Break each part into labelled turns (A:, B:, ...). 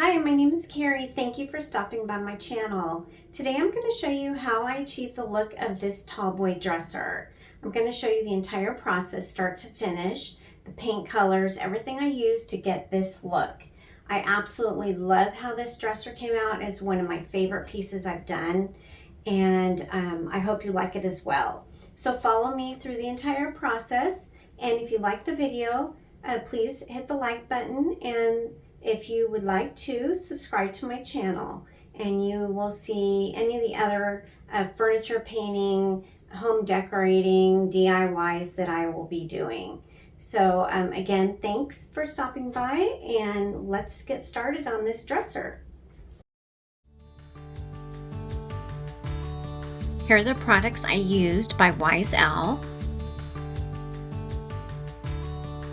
A: Hi, my name is Carrie. Thank you for stopping by my channel. Today I'm going to show you how I achieve the look of this tallboy dresser. I'm going to show you the entire process start to finish, the paint colors, everything I used to get this look. I absolutely love how this dresser came out. It's one of my favorite pieces I've done, and I hope you like it as well. So follow me through the entire process, and if you like the video, please hit the like button, and if you would like to subscribe to my channel, and you will see any of the other furniture painting, home decorating, DIYs that I will be doing. So again, thanks for stopping by, and let's get started on this dresser.
B: Here are the products I used by Wiseowl.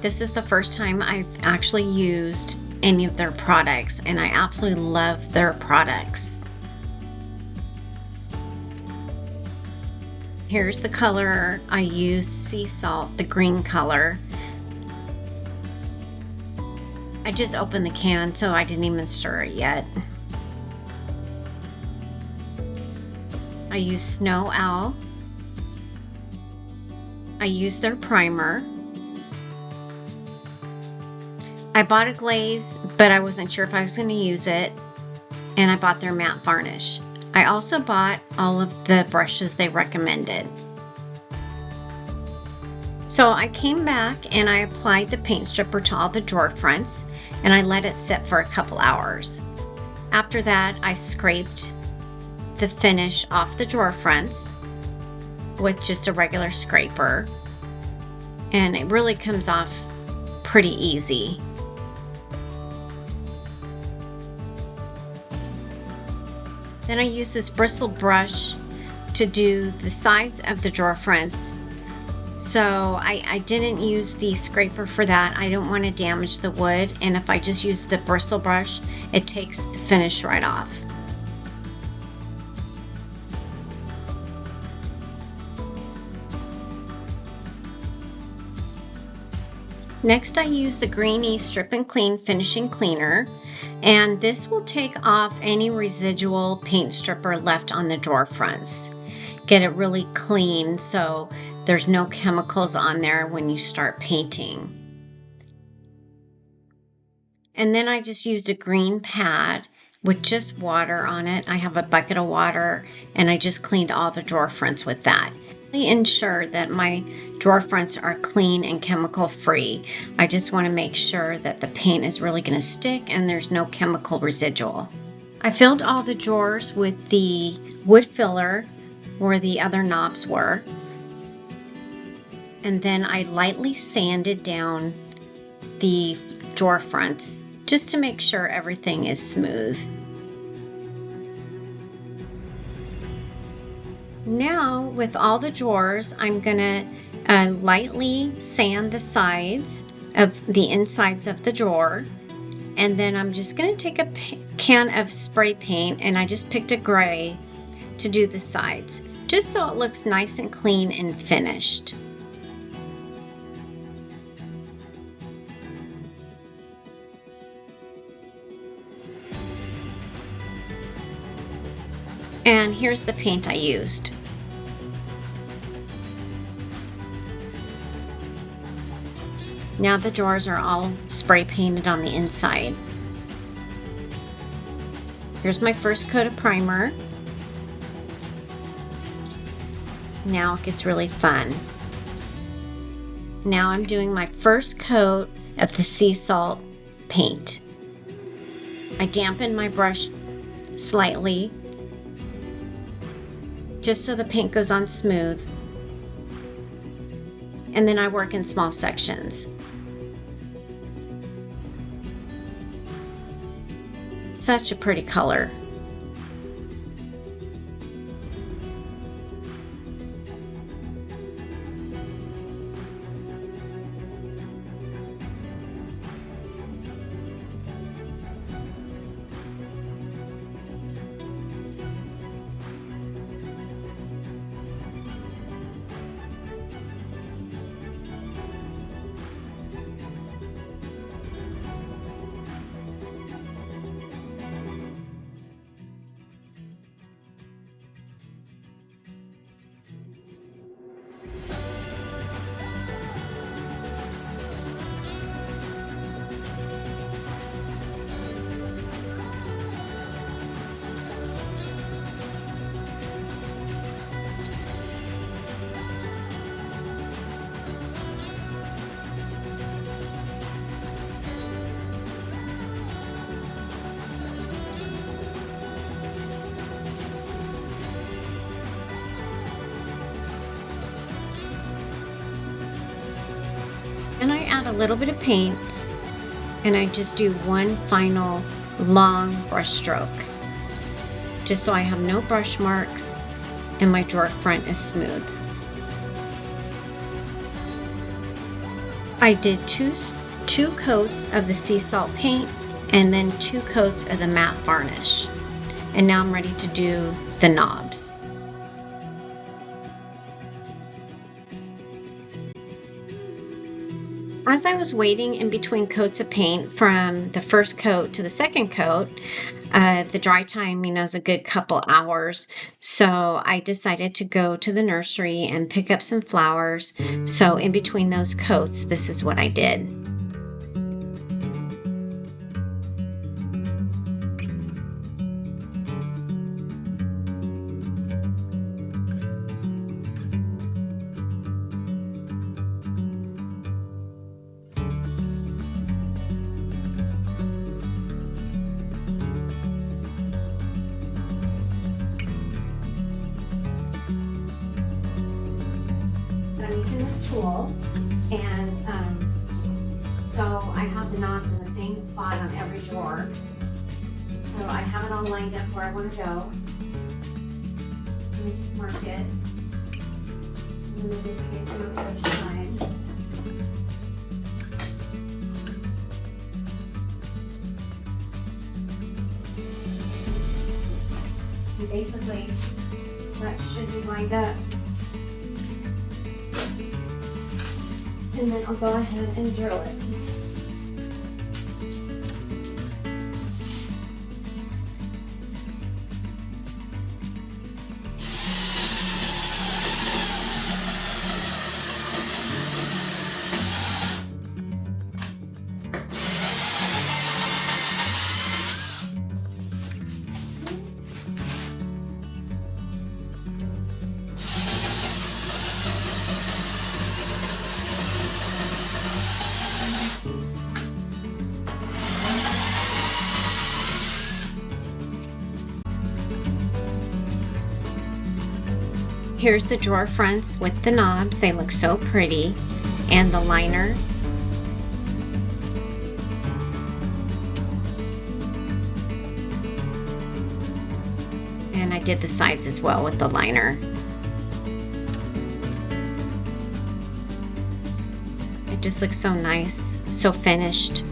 B: This is the first time I've actually used any of their products, and I absolutely love their products. Here's the color I used, sea salt, the green color. I just opened the can, so I didn't even stir it yet. I used Snow Owl. I used their primer. I bought a glaze, but I wasn't sure if I was going to use it, and I bought their matte varnish. I also bought all of the brushes they recommended. So I came back and I applied the paint stripper to all the drawer fronts, and I let it sit for a couple hours. After that, I scraped the finish off the drawer fronts with just a regular scraper, and it really comes off pretty easy. Then I use this bristle brush to do the sides of the drawer fronts. So I didn't use the scraper for that. I don't want to damage the wood, and if I just use the bristle brush, it takes the finish right off. Next, I use the Greenie Strip and Clean Finishing Cleaner, and this will take off any residual paint stripper left on the drawer fronts. Get it really clean so there's no chemicals on there when you start painting. And then I just used a green pad with just water on it. I have a bucket of water, and I just cleaned all the drawer fronts with that. Ensure that my drawer fronts are clean and chemical free. I just want to make sure that the paint is really going to stick and there's no chemical residual. I filled all the drawers with the wood filler where the other knobs were, and then I lightly sanded down the drawer fronts just to make sure everything is smooth. Now, with all the drawers, I'm gonna lightly sand the sides of the insides of the drawer, and then I'm just gonna take a can of spray paint, and I just picked a gray to do the sides, just so it looks nice and clean and finished. And here's the paint I used. Now the drawers are all spray painted on the inside. Here's my first coat of primer. Now it gets really fun. Now I'm doing my first coat of the sea salt paint. I dampen my brush slightly, just so the paint goes on smooth, and then I work in small sections. Such a pretty color. add a little bit of paint and I just do one final long brush stroke, just so I have no brush marks and my drawer front is smooth. I did two coats of the sea salt paint and then 2 coats of the matte varnish. And now I'm ready to do the knobs. As I was waiting in between coats of paint from the first coat to the second coat, the dry time, is a good couple hours. So I decided to go to the nursery and pick up some flowers. So in between those coats, this is what I did.
A: I'm using this tool, and so I have the knobs in the same spot on every drawer. So I have it all lined up where I want to go. Let me just mark it. And then I do the same thing on the other side. And basically, that should be lined up. And then I'll go ahead and drill it.
B: Here's the drawer fronts with the knobs. They look so pretty. And the liner. And I did the sides as well with the liner. It just looks so nice, so finished.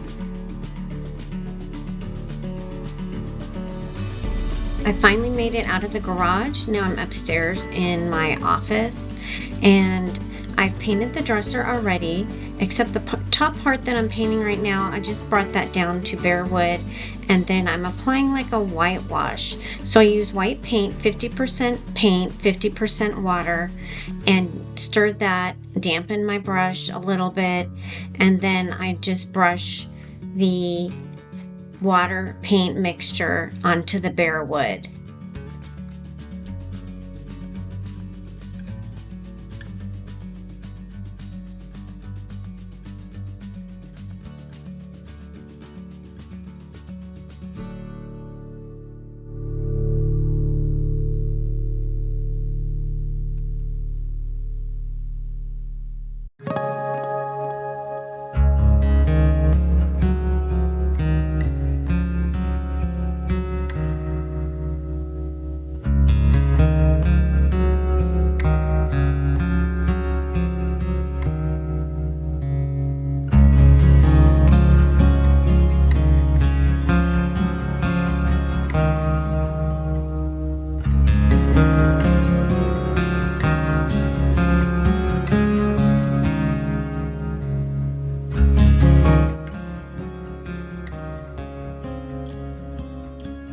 B: I finally made it out of the garage. Now I'm upstairs in my office, and I've painted the dresser already, except the top part that I'm painting right now, I just brought that down to bare wood, and then I'm applying like a whitewash. So I use white paint, 50% paint, 50% water, and stirred that, dampen my brush a little bit, and then I just brush the water paint mixture onto the bare wood.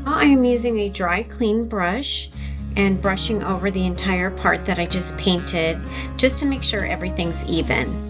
B: I am using a dry clean brush and brushing over the entire part that I just painted, just to make sure everything's even.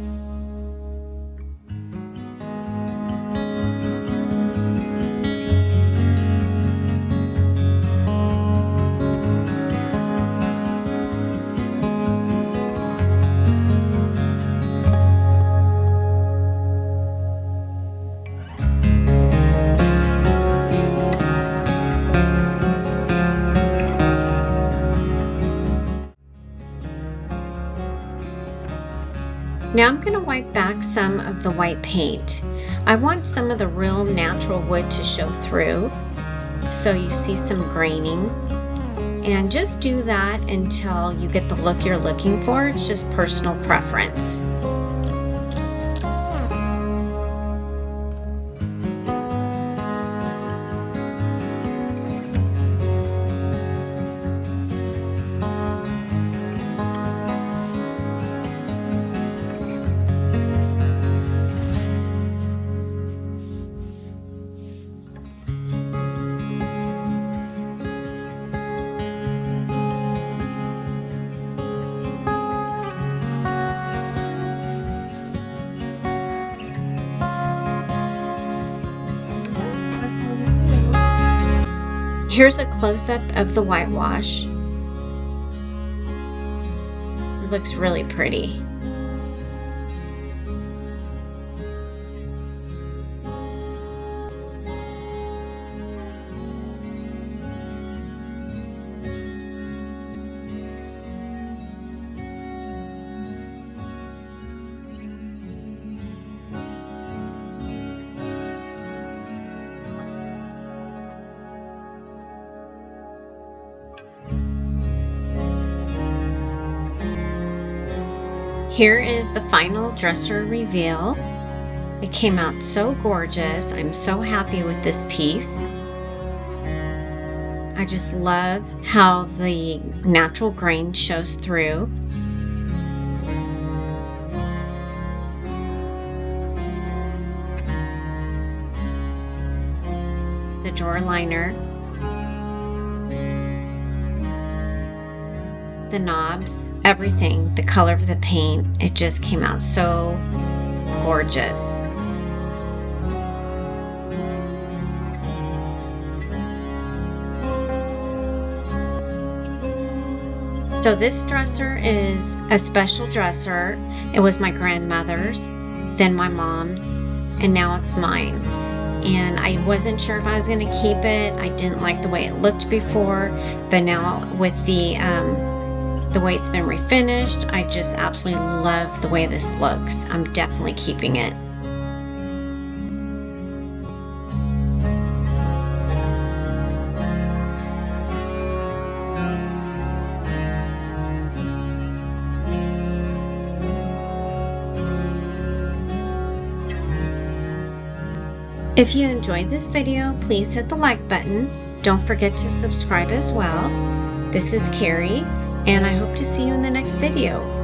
B: Now I'm going to wipe back some of the white paint. I want some of the real natural wood to show through, so you see some graining. And just do that until you get the look you're looking for. It's just personal preference. Here's a close-up of the whitewash. It looks really pretty. Here is the final dresser reveal. It came out so gorgeous. I'm so happy with this piece. I just love how the natural grain shows through. The drawer liner. The knobs, everything, the color of the paint, it just came out so gorgeous. So this dresser is a special dresser. It was my grandmother's, then my mom's, and now it's mine. And I wasn't sure if I was going to keep it. I didn't like the way it looked before, but now with the way it's been refinished, I just absolutely love the way this looks. I'm definitely keeping it. If you enjoyed this video, please hit the like button. Don't forget to subscribe as well. This is Carrie, and I hope to see you in the next video.